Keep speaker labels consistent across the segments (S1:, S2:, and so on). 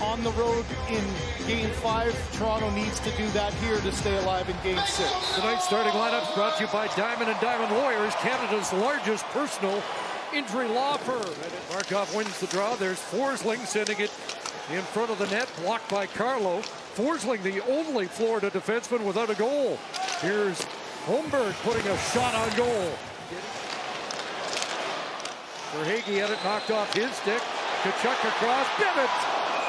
S1: on the road in Game 5. Toronto needs to do that here to stay alive in Game 6.
S2: Tonight's starting lineup brought to you by Diamond and Diamond Lawyers, Canada's largest personal injury law firm. Markov wins the draw. There's Forsling sending it in front of the net, blocked by Carlo. Forsling, the only Florida defenseman without a goal. Here's Holmberg putting a shot on goal. Verhaeghe had it knocked off his stick. Tkachuk across. Bennett.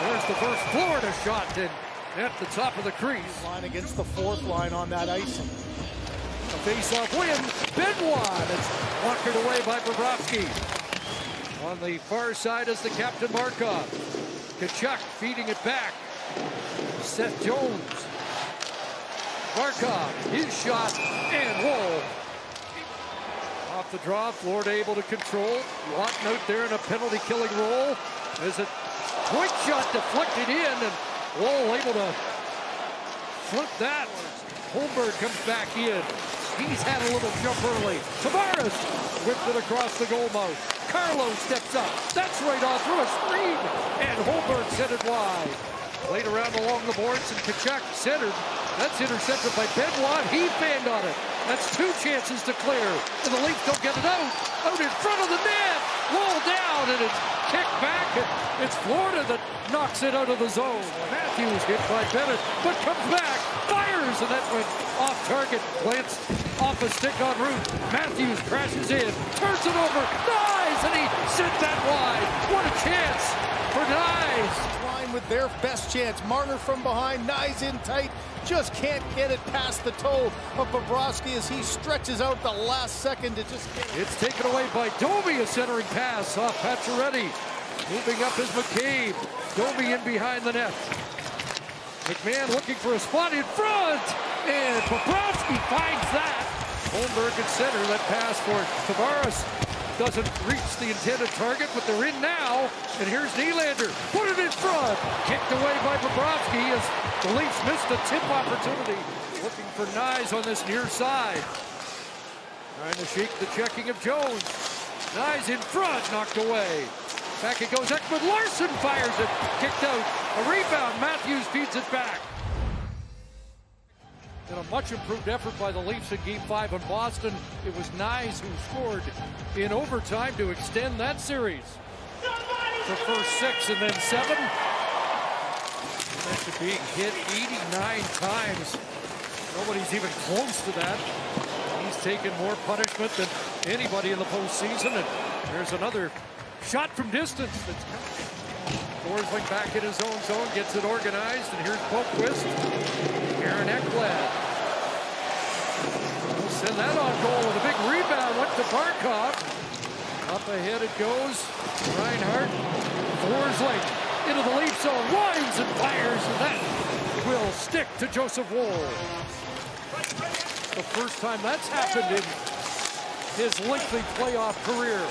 S2: There's the first Florida shot in at the top of the crease.
S1: Line against the fourth line on that icing.
S2: A face-off win. Benoit. It's walked away by Bobrovsky. On the far side is the captain Markov. Tkachuk feeding it back. Seth Jones. Markov, his shot, and Woll. Off the draw, Florida able to control. Lawton out there in a penalty-killing role. As a quick shot deflected in, and Woll able to flip that. Holmberg comes back in. He's had a little jump early. Tavares whipped it across the goal mouth. Carlo steps up. That's right on through a screen, and Holmberg sent it wide. Played around along the boards, and Tkachuk centered. That's intercepted by Benoit. He fanned on it. That's two chances to clear. And the Leafs don't get it out. Out in front of the net. Roll down, and it's kicked back. And it's Florida that knocks it out of the zone. Matthews hit by Bennett, but comes back. Fires, and that went off target. Glanced off a stick en route. Matthews crashes in. Turns it over. Nice, and he sent that wide. What a chance for Nice.
S1: With their best chance. Marner from behind, Nyes in tight, just can't get it past the toe of Bobrovsky as he stretches out the last second to just get it.
S2: It's taken away by Domi, a centering pass off Pacioretty. Moving up is McCabe. Domi in behind the net. McMahon looking for a spot in front, and Bobrovsky finds that. Holmberg at center, that pass for Tavares doesn't reach the intended target, but they're in now. And here's Nylander. Put it in front. Kicked away by Bobrovsky as the Leafs missed a tip opportunity. Looking for Nyes on this near side. Trying to shake the checking of Jones. Nyes in front, knocked away. Back it goes. Ekman Larson fires it. Kicked out. A rebound. Matthews feeds it back. In a much improved effort by the Leafs in Game 5 in Boston, it was Nyes who scored in overtime to extend that series. The first 6 and then 7. After being hit 89 times, nobody's even close to that. He's taken more punishment than anybody in the postseason. And there's another shot from distance that's coming. Forsling back in his own zone, gets it organized, and here's Boquist. Aaron Ekblad. Send that on goal with a big rebound. Went to Markov. Up ahead it goes. Reinhart. Forsling into the Leaf zone. Winds and fires, and that will stick to Joseph Woll. The first time that's happened in his lengthy playoff career.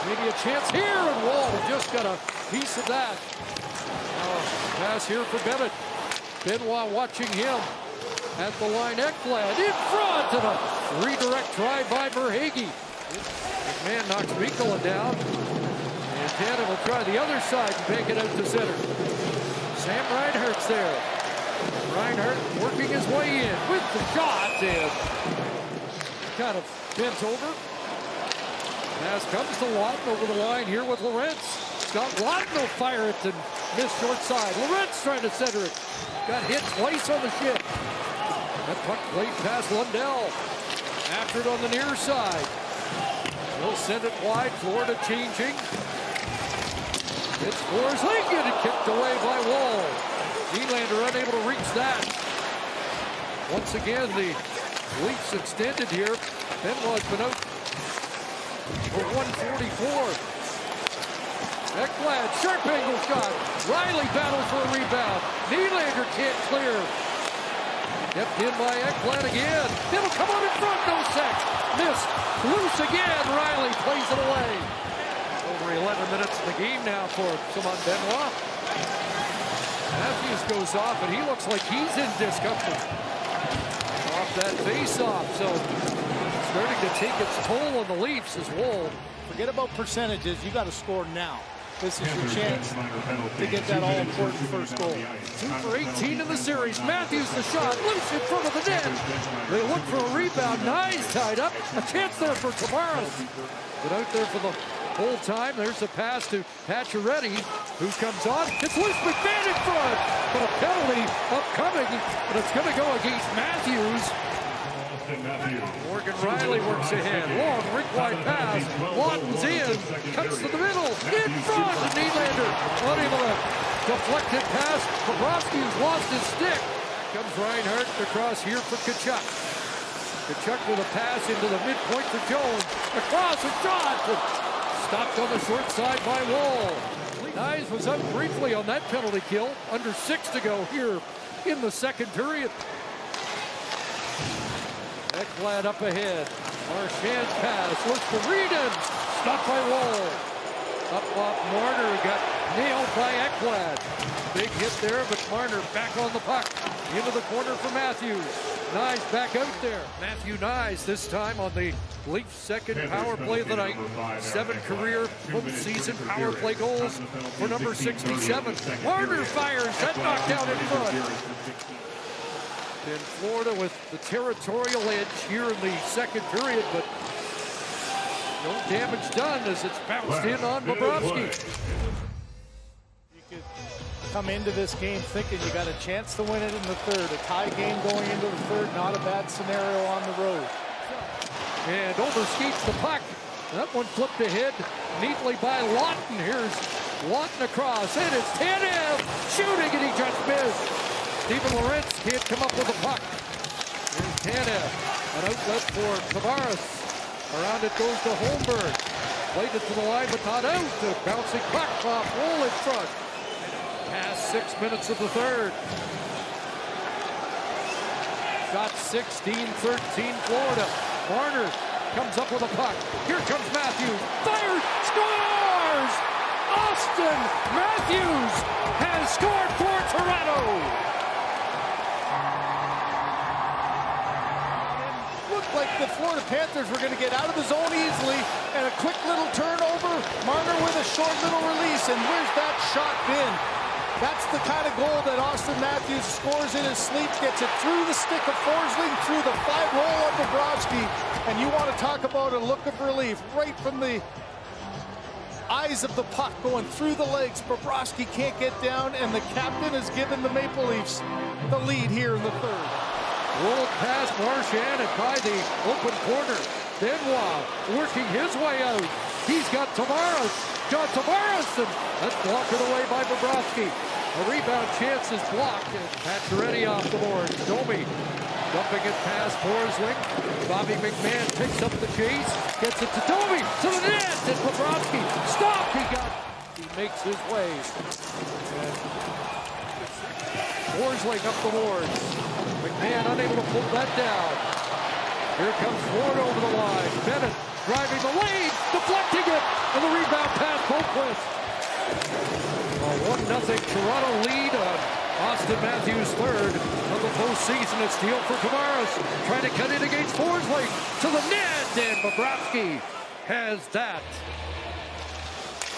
S2: Maybe a chance here, and Woll just got a piece of that. Pass here for Bennett. Benoit watching him at the line. Ekblad in front, and a redirect try by Verhaeghe. McMahon knocks Mikkola down, and Tannen will try the other side and bank it out to center. Sam Reinhart's there. Reinhart working his way in with the shot, and kind of bent over. Pass comes to Lawton over the line here with Lorentz. Scott Lawton will fire it and miss short side. Lorentz trying to center it. Got hit twice on the shin. That puck played past Lundell. After it on the near side. He'll send it wide. Florida changing. It's Forsling, and it kicked away by Woll. Nylander unable to reach that. Once again, the Leafs extended here. Benoit's been out for 144. Ekblad, sharp angle shot. Riley battles for a rebound. Nylander can't clear. Kept in by Ekblad again. It'll come out in front, no sec. Missed. Loose again. Riley plays it away. Over 11 minutes in the game now for Simon Benoit. Matthews goes off, and he looks like he's in discomfort. Off that face-off, so starting to take its toll on the Leafs as Woll.
S1: Forget about percentages. You got to score now. this is your chance to get that all-important first goal.
S2: 2 for 18 in the series. Matthews the shot, loose in front of the net. They look for a rebound. Nyes tied up. A chance there for Tavares. But out there for the whole time. There's a pass to Pacioretty, who comes on. It's loose, McMahon in front. But a penalty upcoming, and it's going to go against Matthews. Morgan Riley works ahead. Long, rink-wide pass. Lawton's in. Cuts to the middle. In front. And Nylander unable to deflect it pass. Bobrovsky's lost his stick. Comes Reinhart across here for Tkachuk. Tkachuk with a pass into the midpoint for Jones. Across a shot. Stopped on the short side by Wall. Nyes was up briefly on that penalty kill. Under 6 to go here in the second period. Ekblad up ahead. Marchand's pass. Looks for Reedon. Stopped by Wall. Up Marner got nailed by Ekblad. Big hit there, but Marner back on the puck. Into the corner for Matthews. Nyes back out there. Matthew Nyes this time on the Leafs' second power play of the night. 7 career postseason power play goals for number 67. Marner fires. That knocked down in front. In Florida with the territorial edge here in the second period, but no damage done as it's bounced in on Bobrovsky.
S1: You could come into this game thinking you got a chance to win it in the third. A tie game going into the third, not a bad scenario on the road.
S2: And overskates the puck. That one flipped ahead neatly by Lawton. Here's Lawton across, and it's Tanev shooting, and he just missed. Steven Lorentz can't come up with the puck. Here's Tanev, an outlet for Tavares. Around it goes to Holmberg. Played it to the line, but not out. The bouncing puck off Wool in front. Past 6 minutes of the third. Shot 16-13 Florida. Marner comes up with a puck. Here comes Matthews. Fired! Scores! Auston Matthews has scored for Toronto.
S1: Looked like the Florida Panthers were going to get out of the zone easily, and a quick little turnover. Marner with a short little release, and where's that shot been? That's the kind of goal that Auston Matthews scores in his sleep, gets it through the stick of Forsling, through the 5-hole of Bobrovsky, and you want to talk about a look of relief right from the eyes of the puck going through the legs. Bobrovsky can't get down, and the captain has given the Maple Leafs the lead here in the third.
S2: Rolled past Marchand and by the open corner. Benoit working his way out. He's got Tavares. John Tavares, and that's blocked away by Bobrovsky. A rebound chance is blocked, and Pacioretty off the board. Domi dumping it past Forsling. Bobby McMahon picks up the chase, gets it to Domi, to the net, and Bobrovsky stopped. He makes his way. And Forsling up the boards. McMahon unable to pull that down. Here comes Ford over the line. Bennett driving the lane, deflecting it, and the rebound pass Boquist. A 1-0 Toronto lead on Auston Matthews' third of the postseason. A steal for Tavares, trying to cut in against Forsling to the net, and Bobrovsky has that.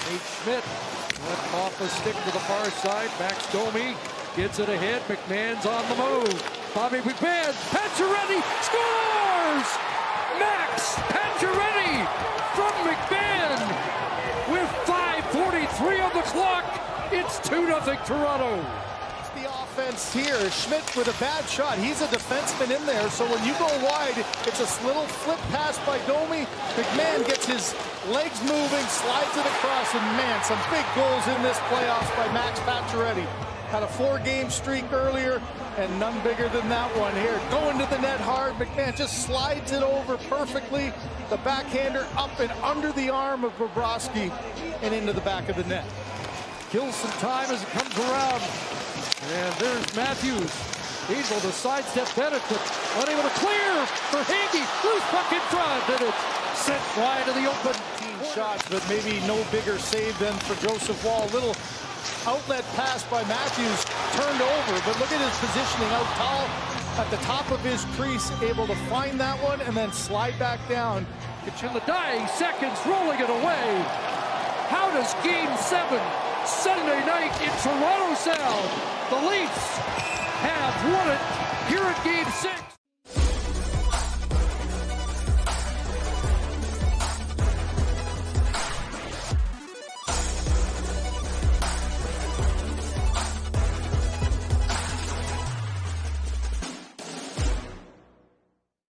S2: Nate Schmidt went off the stick to the far side. Max Domi gets it ahead. McMahon's on the move. Bobby McMahon, Pacioretty scores! Max Pacioretty from McMahon with 5:43 on the clock. It's 2-0 Toronto.
S1: It's the offense here. Schmidt with a bad shot. He's a defenseman in there, so when you go wide, it's a little flip pass by Domi. McMahon gets his legs moving, slides it across, and man, some big goals in this playoffs by Max Pacioretty. Had a 4-game streak earlier, and none bigger than that one here. Going to the net hard. McMahon just slides it over perfectly. The backhander up and under the arm of Bobrovsky and into the back of the net.
S2: Kills some time as it comes around. And there's Matthews. Able to sidestep Bennett, but unable to clear for Hagee. Loose puck in front, and it's sent wide to the open.
S1: Shots, but maybe no bigger save than for Joseph Wall. Little outlet pass by Matthews, turned over, but look at his positioning out tall at the top of his crease, able to find that one and then slide back down.
S2: In the dying seconds, rolling it away. How does Game 7 Sunday night in Toronto sound? The Leafs have won it here at Game 6.